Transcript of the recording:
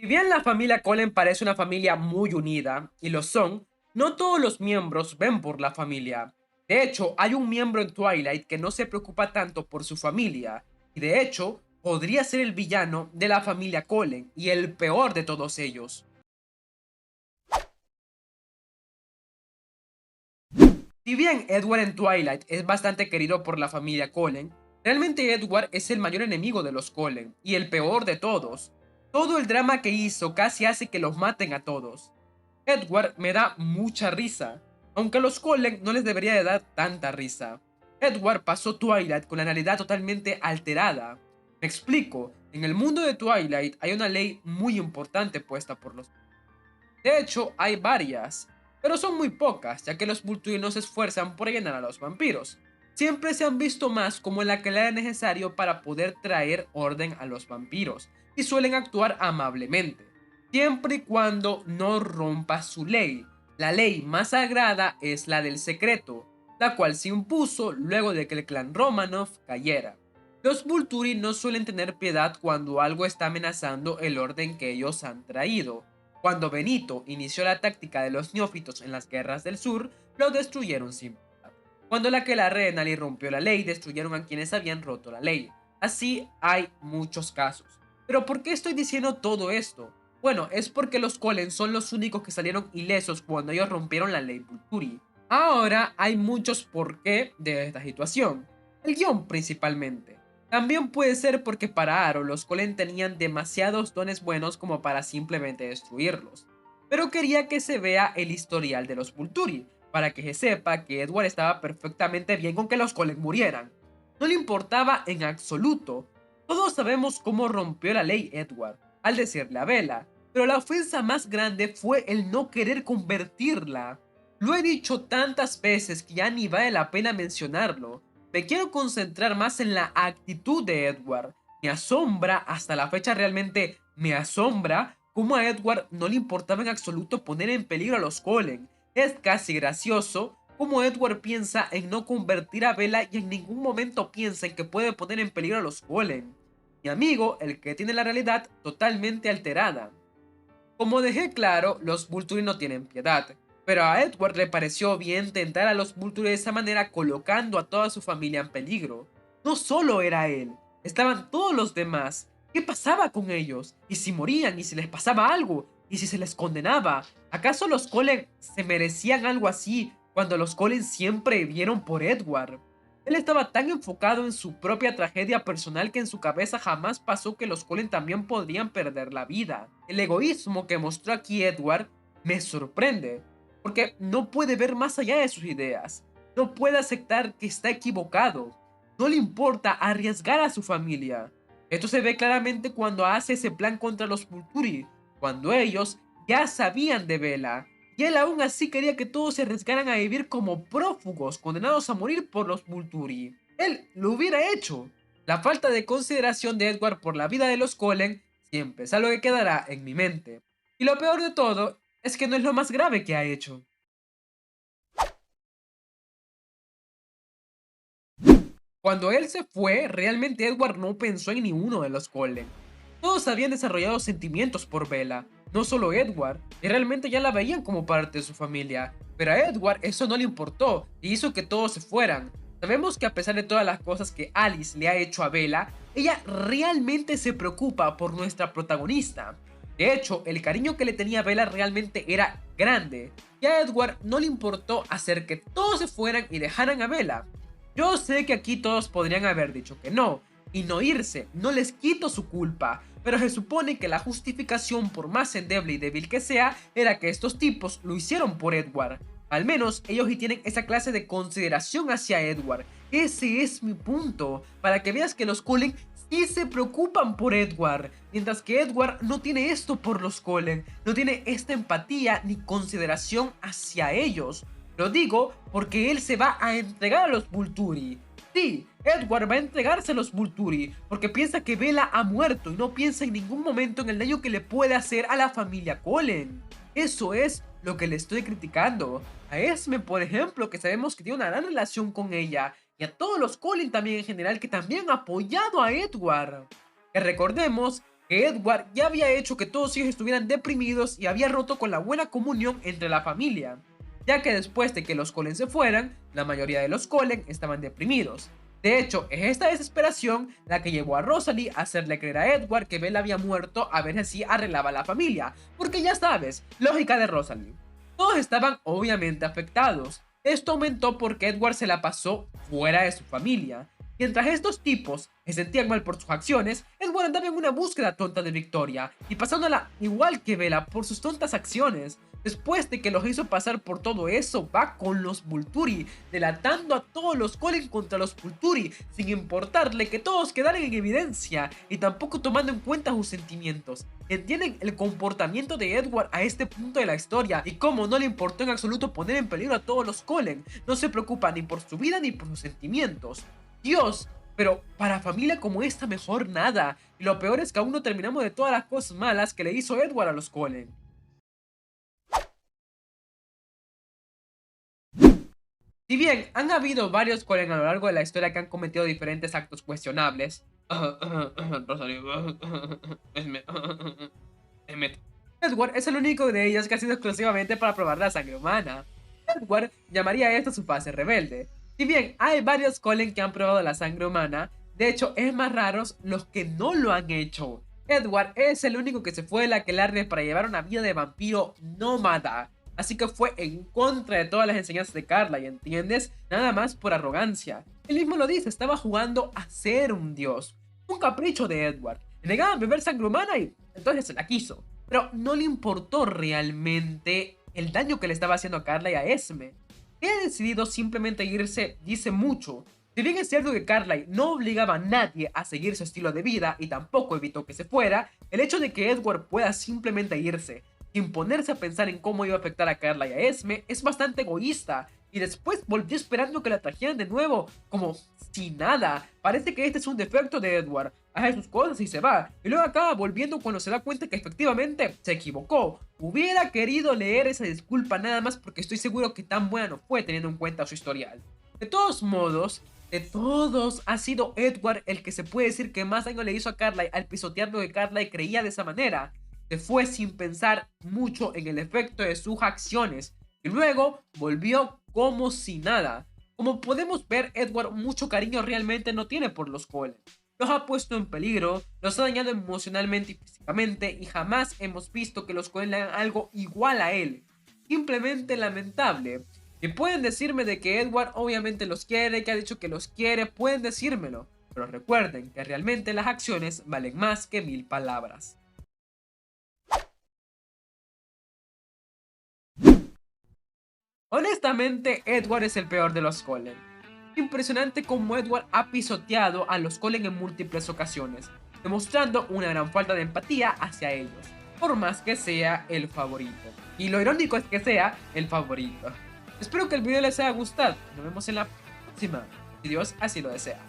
Si bien la familia Cullen parece una familia muy unida, y lo son, no todos los miembros ven por la familia. De hecho, hay un miembro en Twilight que no se preocupa tanto por su familia, y de hecho, podría ser el villano de la familia Cullen y el peor de todos ellos. Si bien Edward en Twilight es bastante querido por la familia Cullen, realmente Edward es el mayor enemigo de los Cullen y el peor de todos. Todo el drama que hizo casi hace que los maten a todos. Edward me da mucha risa, aunque a los Cullen no les debería de dar tanta risa. Edward pasó Twilight con la realidad totalmente alterada. Me explico, en el mundo de Twilight hay una ley muy importante puesta por los... De hecho, hay varias, pero son muy pocas, ya que los Volturi no se esfuerzan por llenar a los vampiros. Siempre se han visto más como la que le era necesario para poder traer orden a los vampiros, y suelen actuar amablemente, siempre y cuando no rompa su ley. La ley más sagrada es la del secreto, la cual se impuso luego de que el clan Romanov cayera. Los Volturi no suelen tener piedad cuando algo está amenazando el orden que ellos han traído. Cuando Benito inició la táctica de los neófitos en las guerras del sur, lo destruyeron sin piedad. Cuando la Renali rompió la ley, destruyeron a quienes habían roto la ley. Así hay muchos casos. Pero ¿por qué estoy diciendo todo esto? Bueno, es porque los Cullen son los únicos que salieron ilesos cuando ellos rompieron la ley Volturi. Ahora hay muchos por qué de esta situación. El guión principalmente. También puede ser porque para Aro los Cullen tenían demasiados dones buenos como para simplemente destruirlos. Pero quería que se vea el historial de los Volturi, para que se sepa que Edward estaba perfectamente bien con que los Cullen murieran. No le importaba en absoluto. Todos sabemos cómo rompió la ley Edward, al decirle a Bella, pero la ofensa más grande fue el no querer convertirla. Lo he dicho tantas veces que ya ni vale la pena mencionarlo. Me quiero concentrar más en la actitud de Edward. Me asombra, hasta la fecha realmente me asombra, cómo a Edward no le importaba en absoluto poner en peligro a los Cullen. Es casi gracioso cómo Edward piensa en no convertir a Bella y en ningún momento piensa en que puede poner en peligro a los Cullen. Mi amigo, el que tiene la realidad totalmente alterada. Como dejé claro, los Volturi no tienen piedad, pero a Edward le pareció bien tentar a los Volturi de esa manera colocando a toda su familia en peligro. No solo era él, estaban todos los demás. ¿Qué pasaba con ellos? ¿Y si morían? ¿Y si les pasaba algo? ¿Y si se les condenaba? ¿Acaso los Cullen se merecían algo así cuando los Cullen siempre vieron por Edward? Él estaba tan enfocado en su propia tragedia personal que en su cabeza jamás pasó que los Cullen también podrían perder la vida. El egoísmo que mostró aquí Edward me sorprende, porque no puede ver más allá de sus ideas. No puede aceptar que está equivocado. No le importa arriesgar a su familia. Esto se ve claramente cuando hace ese plan contra los Volturi, cuando ellos ya sabían de Bella y él aún así quería que todos se arriesgaran a vivir como prófugos, condenados a morir por los Volturi. Él lo hubiera hecho. La falta de consideración de Edward por la vida de los Cullen siempre es algo que quedará en mi mente. Y lo peor de todo es que no es lo más grave que ha hecho. Cuando él se fue, realmente Edward no pensó en ninguno de los Cullen. Todos habían desarrollado sentimientos por Bella, no solo Edward, y realmente ya la veían como parte de su familia. Pero a Edward eso no le importó y hizo que todos se fueran. Sabemos que a pesar de todas las cosas que Alice le ha hecho a Bella, ella realmente se preocupa por nuestra protagonista. De hecho, el cariño que le tenía a Bella realmente era grande, y a Edward no le importó hacer que todos se fueran y dejaran a Bella. Yo sé que aquí todos podrían haber dicho que no, y no irse, no les quito su culpa, pero se supone que la justificación, por más endeble y débil que sea, era que estos tipos lo hicieron por Edward. Al menos ellos sí tienen esa clase de consideración hacia Edward. Ese es mi punto, para que veas que los Cullen sí se preocupan por Edward, mientras que Edward no tiene esto por los Cullen, no tiene esta empatía ni consideración hacia ellos. Lo digo porque él se va a entregar a los Volturi. Sí, Edward va a entregarse a los Volturi porque piensa que Bella ha muerto y no piensa en ningún momento en el daño que le puede hacer a la familia Cullen. Eso es lo que le estoy criticando. A Esme, por ejemplo, que sabemos que tiene una gran relación con ella, y a todos los Cullen también en general que también han apoyado a Edward. Que recordemos que Edward ya había hecho que todos ellos estuvieran deprimidos y había roto con la buena comunión entre la familia, ya que después de que los Cullen se fueran, la mayoría de los Cullen estaban deprimidos. De hecho, es esta desesperación la que llevó a Rosalie a hacerle creer a Edward que Bella había muerto a ver si así arreglaba la familia, porque ya sabes, lógica de Rosalie. Todos estaban obviamente afectados. Esto aumentó porque Edward se la pasó fuera de su familia. Mientras estos tipos se sentían mal por sus acciones, Edward andaba en una búsqueda tonta de victoria y pasándola igual que Bella por sus tontas acciones. Después de que los hizo pasar por todo eso, va con los Volturi, delatando a todos los Cullen contra los Volturi, sin importarle que todos quedaran en evidencia y tampoco tomando en cuenta sus sentimientos. ¿Entienden el comportamiento de Edward a este punto de la historia y cómo no le importó en absoluto poner en peligro a todos los Cullen? No se preocupa ni por su vida ni por sus sentimientos. Dios, pero para familia como esta mejor nada. Y lo peor es que aún no terminamos de todas las cosas malas que le hizo Edward a los Cullen. Si bien han habido varios Cullen a lo largo de la historia que han cometido diferentes actos cuestionables, Rosario, Edward es el único de ellos que ha sido exclusivamente para probar la sangre humana. Edward llamaría esto su fase rebelde. Si bien hay varios Cullen que han probado la sangre humana, de hecho es más raros los que no lo han hecho. Edward es el único que se fue de la Aquelarre para llevar una vida de vampiro nómada. Así que fue en contra de todas las enseñanzas de Carla, ¿y entiendes? Nada más por arrogancia. Él mismo lo dice, estaba jugando a ser un dios. Un capricho de Edward. Le negaban beber sangre humana y entonces se la quiso. Pero no le importó realmente el daño que le estaba haciendo a Carla y a Esme. Que ha decidido simplemente irse dice mucho. Si bien es cierto que Carly no obligaba a nadie a seguir su estilo de vida y tampoco evitó que se fuera, el hecho de que Edward pueda simplemente irse sin ponerse a pensar en cómo iba a afectar a Carla y a Esme es bastante egoísta. Y después volvió esperando que la trajeran de nuevo, como si nada. Parece que este es un defecto de Edward. Hace sus cosas y se va. Y luego acaba volviendo cuando se da cuenta que efectivamente se equivocó. Hubiera querido leer esa disculpa nada más porque estoy seguro que tan buena no fue teniendo en cuenta su historial. De todos modos, de todos, ha sido Edward el que se puede decir que más daño le hizo a Carly al pisotear lo que Carly creía de esa manera. Se fue sin pensar mucho en el efecto de sus acciones y luego volvió como si nada. Como podemos ver, Edward mucho cariño realmente no tiene por los Cullen. Los ha puesto en peligro, los ha dañado emocionalmente y físicamente y jamás hemos visto que los Cullen le hagan algo igual a él. Simplemente lamentable. Y pueden decirme de que Edward obviamente los quiere, que ha dicho que los quiere, pueden decírmelo. Pero recuerden que realmente las acciones valen más que 1000 palabras. Honestamente, Edward es el peor de los Cullen. Impresionante cómo Edward ha pisoteado a los Cullen en múltiples ocasiones, demostrando una gran falta de empatía hacia ellos, por más que sea el favorito. Y lo irónico es que sea el favorito. Espero que el video les haya gustado. Nos vemos en la próxima, si Dios así lo desea.